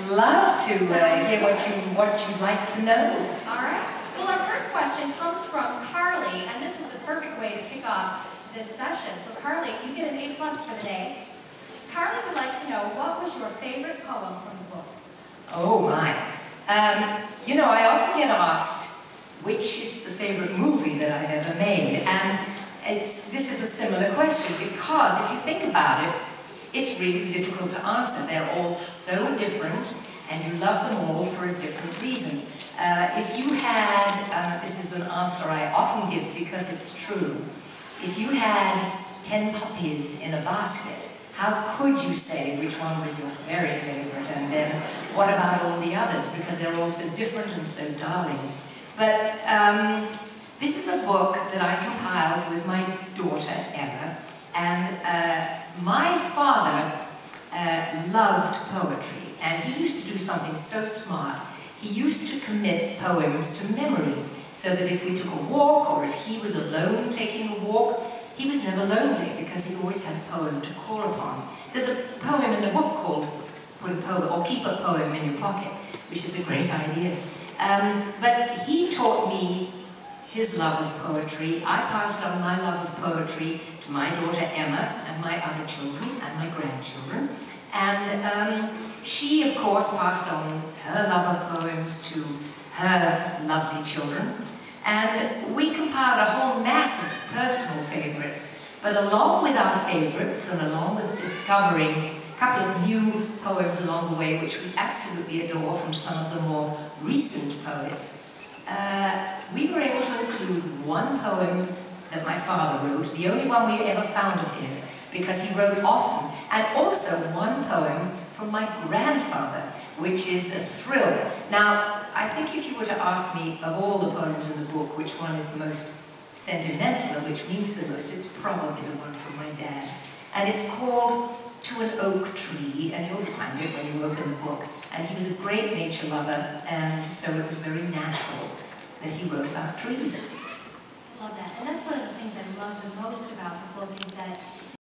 love to hear what you'd like to know. All right. Well, our first question comes from Carly, and this is the perfect way to kick off this session. So, Carly, you get an A+ for the day. Carly would like to know, what was your favorite poem from the book? Oh my. You know, I often get asked which is the favorite movie that I've ever made, and this is a similar question because if you think about it, it's really difficult to answer. They're all so different, and you love them all for a different reason. If you had, this is an answer I often give because it's true, if you had 10 puppies in a basket, how could you say which one was your very favorite, and then what about all the others, because they're all so different and so darling. But this is a book that I compiled with my daughter, Emma, and my father loved poetry, and he used to do something so smart. He used to commit poems to memory, so that if we took a walk, or if he was alone taking a walk, he was never lonely because he always had a poem to call upon. There's a poem in the book called Put a Poem, or Keep a Poem in Your Pocket, which is a great idea. But he taught me his love of poetry. I passed on my love of poetry to my daughter Emma and my other children and my grandchildren. And she, of course, passed on her love of poems to her lovely children. And we compiled a whole mass of personal favorites. But along with our favorites, and along with discovering a couple of new poems along the way, which we absolutely adore from some of the more recent poets, we were able to include one poem that my father wrote, the only one we ever found of his, because he wrote often, and also one poem from my grandfather, which is a thrill. Now, I think if you were to ask me, of all the poems in the book, which one is the most sentimental, or which means the most, it's probably the one from my dad. And it's called To an Oak Tree, and you'll find it when you open the book. And he was a great nature lover, and so it was very natural that he wrote about trees. I love that. And that's one of the things I love the most about the book, is that